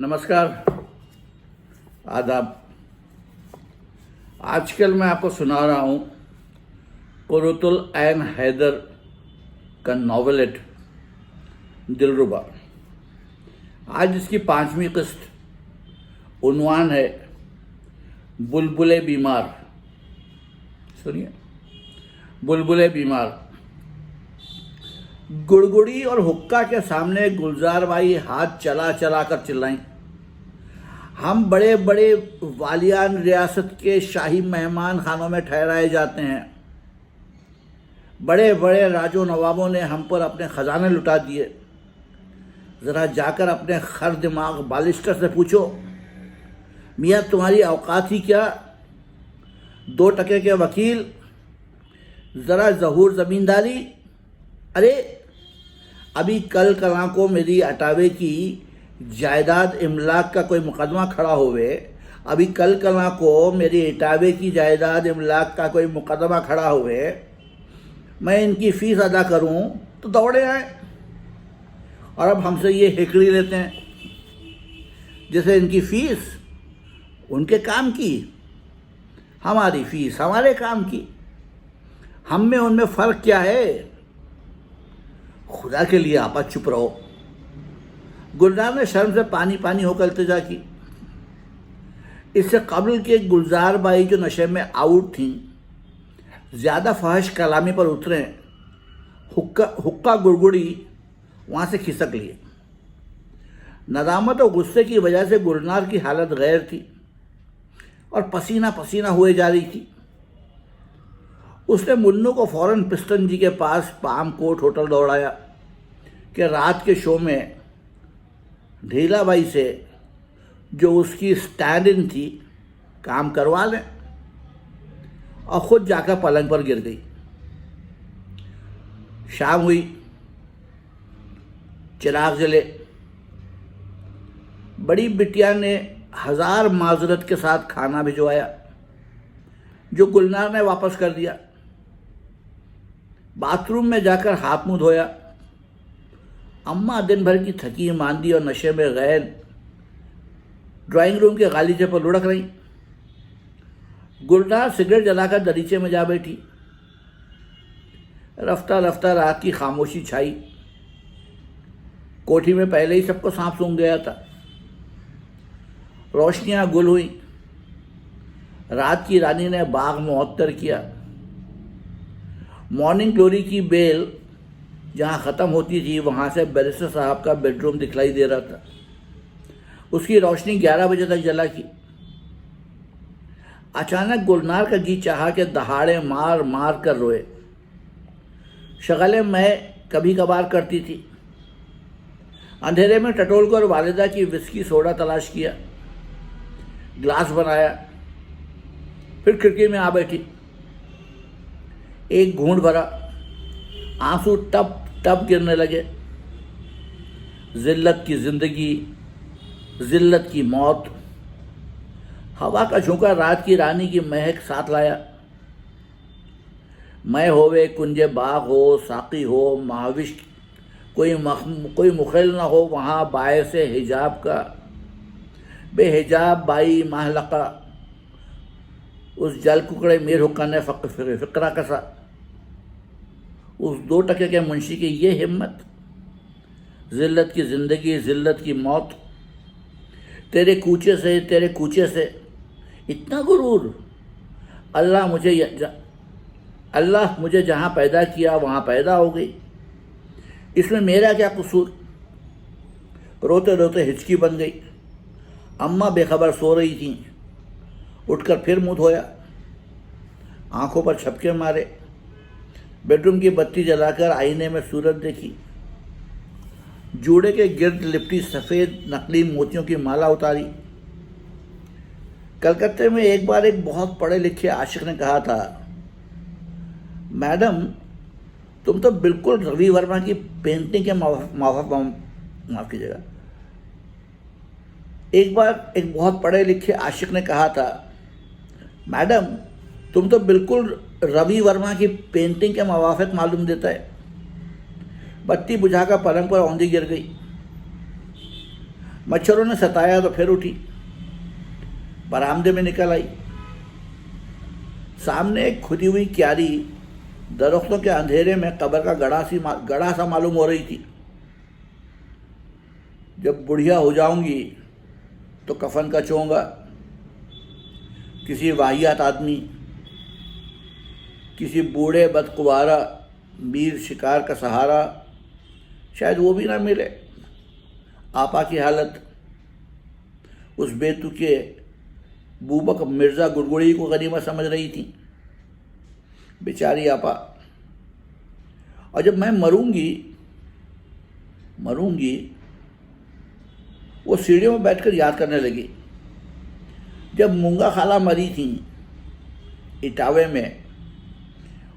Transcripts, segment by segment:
नमस्कार, आदाब। आजकल मैं आपको सुना रहा हूँ कुर्रतुल ऐन हैदर का नॉवेलेट दिलरुबा। आज इसकी 5वीं किस्त। उन्वान है बुलबुले बीमार। सुनिए, बुलबुले बीमार। गुड़गुड़ी और हुक्का के सामने गुलजार भाई हाथ चला चला कर चिल्लाई, हम बड़े बड़े वालियान रियासत के शाही मेहमान खानों में ठहराए जाते हैं। बड़े बड़े राजो नवाबों ने हम पर अपने खजाने लुटा दिए। ज़रा जाकर अपने खर दिमाग बालिस्टर से पूछो, मियाँ तुम्हारी औकात ही क्या? 2 टके के वकील, ज़रा ज़हूर ज़मींदारी। अरे अभी कल कला को मेरी अटावे की जायदाद इमलाक का कोई मुकदमा खड़ा होवे, अभी कल कला को मेरी इटावे की जायदाद इमलाक का कोई मुकदमा खड़ा हुए, मैं इनकी फ़ीस अदा करूं तो दौड़े आए। और अब हमसे ये हिकड़ी लेते हैं जैसे इनकी फ़ीस उनके काम की, हमारी फ़ीस हमारे काम की। हम में उनमें फ़र्क क्या है? खुदा के लिए आपा चुप रहो। गुलजार ने शर्म से पानी पानी होकर इल्तिजा की। इससे कबल के गुलजार बाई जो नशे में आउट थीं, ज़्यादा फहश कलामी पर उतरे, हुक्का गुड़गुड़ी वहाँ से खिसक लिए। नदामत और गुस्से की वजह से गुलजार की हालत गैर थी और पसीना पसीना हुए जा रही थी। उसने मुन्नू को फौरन पिस्टन जी के पास पाम कोट होटल दौड़ाया कि रात के शो में ढीला बाई से, जो उसकी स्टैंड इन थी, काम करवा लें, और ख़ुद जाकर पलंग पर गिर गई। शाम हुई, चिराग जले। बड़ी बिटिया ने 1000 माजरत के साथ खाना भिजवाया, जो गुलजार ने वापस कर दिया। बाथरूम में जाकर हाथ मुंह धोया। अम्मा दिन भर की थकी मांदी और नशे में गैर ड्राइंग रूम के गालीचे पर लुढ़क रही। गुलजार सिगरेट जलाकर दरीचे में जा बैठी। रफ्ता रफ्ता रात की खामोशी छाई। कोठी में पहले ही सबको सांप सूंघ गया था। रोशनियां गुल हुई। रात की रानी ने बाग मुअत्तर किया। मॉर्निंग ग्लोरी की बेल जहाँ ख़त्म होती थी, वहाँ से बैरिस्टर साहब का बेडरूम दिखलाई दे रहा था। उसकी रोशनी 11 बजे तक जला की। अचानक गुलजार का जी चाहा कि दहाड़े मार मार कर रोए। शगलें मैं कभी कभार करती थी। अंधेरे में टटोल कर वालिदा की विस्की सोडा तलाश किया, ग्लास बनाया, फिर खिड़की में आ बैठी। एक घूंट भरा, आंसू टप टप गिरने लगे। जिल्लत की जिंदगी, जिल्लत की मौत। हवा का झोंका रात की रानी की महक साथ लाया। मैं होवे कुंजे बाग हो, साकी हो, महाविश कोई मुखेल ना हो, वहाँ बाय से हिजाब का बेहिजाब बाई महलका। उस जल कुकड़े मीर हुक्का ने फिक्रा कसा। उस 2 टके के मुंशी की ये हिम्मत। जिल्लत की ज़िंदगी, जिल्लत की मौत। तेरे कूचे से इतना गुरूर। अल्लाह मुझे जहाँ पैदा किया वहाँ पैदा हो गई। इसमें मेरा क्या कसूर? रोते रोते हिचकी बन गई। अम्मा बेखबर सो रही थीं। उठकर फिर मुँह धोया, आंखों पर छपके मारे। बेडरूम की बत्ती जलाकर आईने में सूरत देखी। जूड़े के गिर्द लिपटी सफ़ेद नकली मोतियों की माला उतारी। कलकत्ते में एक बार एक बहुत पढ़े लिखे आशिक ने कहा था, मैडम तुम तो बिल्कुल रवि वर्मा की पेंटिंग के माफ कीजिएगा। एक बार एक बहुत पढ़े लिखे आशिक ने कहा था, मैडम तुम तो बिल्कुल रवि वर्मा की पेंटिंग के मवाफिक मालूम देता है। बत्ती बुझाकर पलंग पर औंधी गिर गई। मच्छरों ने सताया तो फिर उठी, बरामदे में निकल आई। सामने एक खुदी हुई क्यारी दरख्तों के अंधेरे में कब्र का गड़ा सा मालूम हो रही थी। जब बुढ़िया हो जाऊंगी तो कफन का चोंगा, किसी वाहियात आदमी, किसी बूढ़े बदकुवारा मीर शिकार का सहारा, शायद वो भी ना मिले। आपा की हालत उस बेतुके बूबक मिर्ज़ा गुड़गुड़ी को गनीमत समझ रही थी, बेचारी आपा। और जब मैं मरूंगी वो सीढ़ियों में बैठकर याद करने लगी। जब मूंगा खाला मरी थी इटावे में,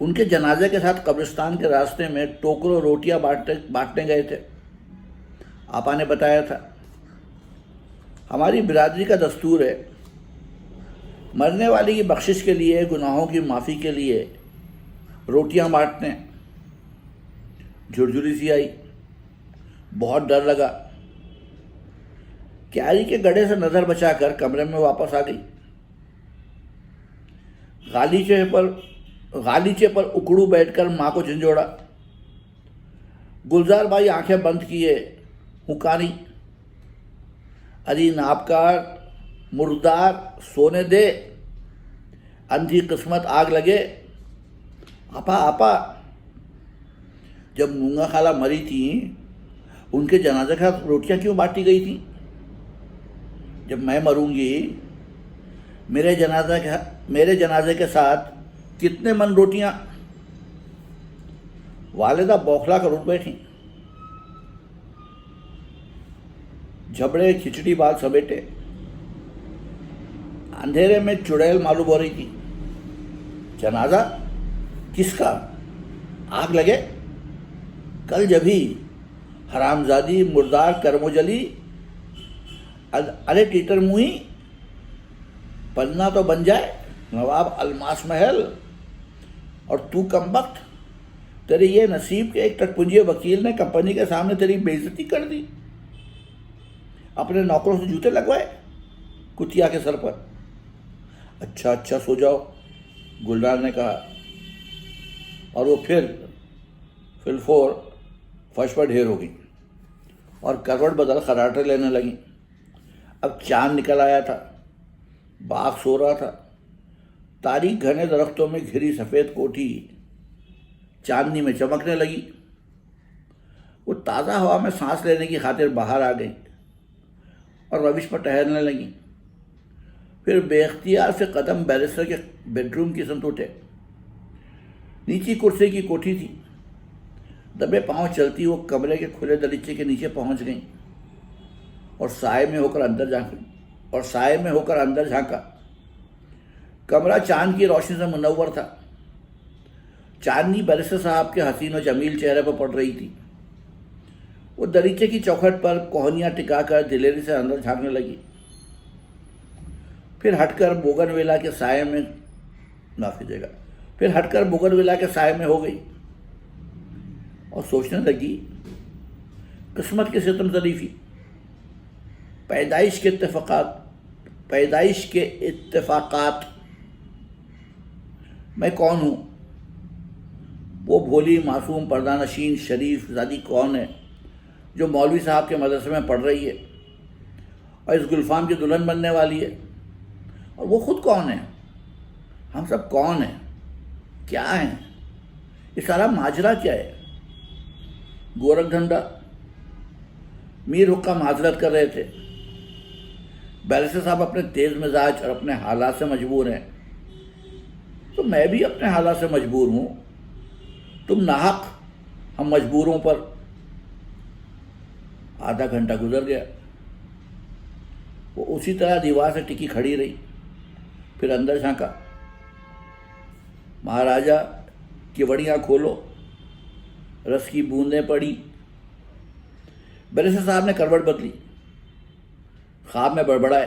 उनके जनाजे के साथ कब्रिस्तान के रास्ते में टोकरों रोटियां बांटने गए थे। आपा ने बताया था, हमारी बिरादरी का दस्तूर है, मरने वाले की बख्शिश के लिए, गुनाहों की माफ़ी के लिए रोटियां बांटने। झुरझुरी सी आई, बहुत डर लगा। क्यारी के गड्ढे से नज़र बचाकर कमरे में वापस आ गई। गालीचे पर उकड़ू बैठकर माँ को झंझोड़ा। गुलजार भाई आंखें बंद किए हुकारी, अरे नाबकार मुर्दार, सोने दे, अंधी किस्मत आग लगे। आपा, जब मूंगा खाला मरी थी उनके जनाजे के साथ रोटियां क्यों बांटी गई थी? जब मैं मरूंगी मेरे जनाजे के साथ कितने मन रोटियां? वालिदा बौखला कर उठ बैठी। झबड़े खिचड़ी बाल समेटे, अंधेरे में चुड़ैल मालूम हो रही थी। जनाजा किसका? आग लगे? कल जभी हरामजादी मुर्दार करमोजली, अरे टीटर मुही, पन्ना तो बन जाए नवाब अलमास महल, और तू कमबख्त, तेरे ये नसीब के एक टटपुंजे वकील ने कंपनी के सामने तेरी बेइज्जती कर दी, अपने नौकरों से जूते लगवाए कुतिया के सर पर। अच्छा सो जाओ, गुलजार ने कहा, और वो फिर फिलफोर फर्श पर ढेर हो गई और करवट बदल खराटे लेने लगी। अब चांद निकल आया था, बाग सो रहा था। तारीख घने दरख्तों में घिरी सफ़ेद कोठी चांदनी में चमकने लगी। वो ताज़ा हवा में सांस लेने की खातिर बाहर आ गई और रविश पर टहलने लगी। फिर बेख्तियार से कदम बैरिस्टर के बेडरूम की संत उठे। नीची कुर्सी की कोठी थी। दबे पांव चलती वो कमरे के खुले दरीचे के नीचे पहुंच गई और साए में होकर अंदर झांका। कमरा चांद की रोशनी से मुनव्वर था। चांदनी बैरिस्टर साहब के हसीन और जमील चेहरे पर पड़ रही थी। वो दरीचे की चौखट पर कोहनियां टिकाकर दिलेरी से अंदर झांकने लगी। फिर हटकर बोगनविला के साए में हो गई और सोचने लगी, किस्मत की सितम ज़रीफ़ी, पैदाइश के इत्तेफाकात। मैं कौन हूँ? वो भोली मासूम पर्दानशीन शरीफ ज़ादी कौन है जो मौलवी साहब के मदरसे में पढ़ रही है और इस गुलफाम की दुल्हन बनने वाली है? और वो खुद कौन है? हम सब कौन हैं? क्या हैं? ये सारा माजरा क्या है? गोरखधंधा। मीर हुक्का माजरत कर रहे थे। बैरिस्टर साहब अपने तेज मिजाज और अपने हालात से मजबूर हैं, तो मैं भी अपने हालात से मजबूर हूँ। तुम नाहक, हम मजबूरों पर। आधा घंटा गुजर गया। वो उसी तरह दीवार से टिकी खड़ी रही। फिर अंदर झांका। महाराजा, केवड़ियाँ खोलो, रस की बूंदें पड़ी। बैरिस्टर साहब ने करवट बदली। ख्वाब में बड़बड़ाए,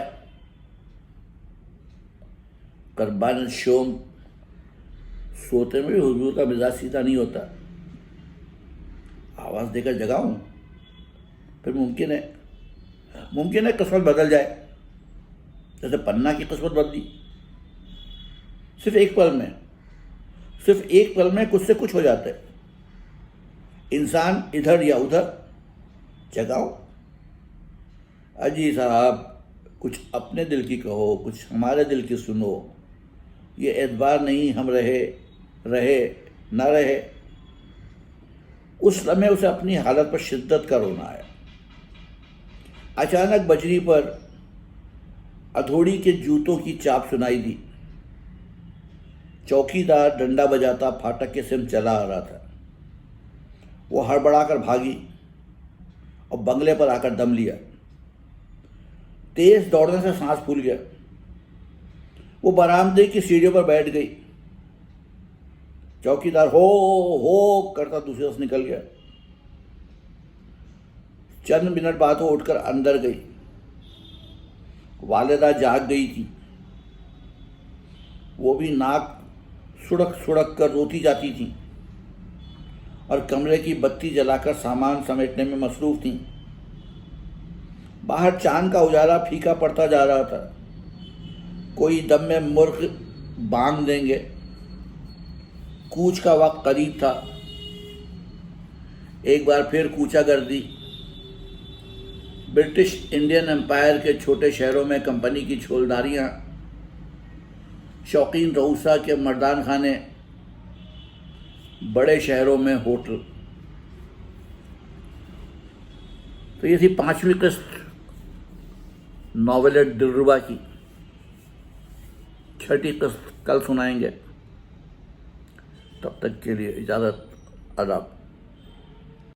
करबान शोम, सोते में भी हुजूर का मिजाज सीधा नहीं होता। आवाज़ देकर जगाऊं? फिर मुमकिन है मुमकिन है किस्मत बदल जाए, जैसे पन्ना की किस्मत बदली। सिर्फ एक पल में कुछ से कुछ हो जाता है। इंसान इधर या उधर जगाओ। अजी साहब, कुछ अपने दिल की कहो, कुछ हमारे दिल की सुनो। ये एतबार नहीं हम रहे ना रहे, उस समय उसे अपनी हालत पर शिद्दत का रोना आया। अचानक बजरी पर अधोड़ी के जूतों की चाप सुनाई दी। चौकीदार डंडा बजाता फाटक के सिम चला आ रहा था। वो हड़बड़ाकर भागी और बंगले पर आकर दम लिया। तेज दौड़ने से सांस फूल गया। वो बरामदे की सीढ़ियों पर बैठ गई। चौकीदार हो करता दूसरी तरफ निकल गया। चंद मिनट बाद वो उठकर अंदर गई। वालिदा जाग गई थी। वो भी नाक सुड़क सुड़क कर रोती जाती थी और कमरे की बत्ती जलाकर सामान समेटने में मसरूफ थी। बाहर चांद का उजाला फीका पड़ता जा रहा था। कोई दम में मुर्ख बांग देंगे। कूच का वक्त करीब था। एक बार फिर कूचा गर्दी। ब्रिटिश इंडियन एम्पायर के छोटे शहरों में कंपनी की छोलदारियां, शौकीन रऊसा के मर्दान खाने, बड़े शहरों में होटल। तो ये थी 5वीं किस्त नॉवेलेट दिलरुबा की। 6ठी किस्त कल सुनाएंगे। तब तक के लिए इजाज़त, आदाब।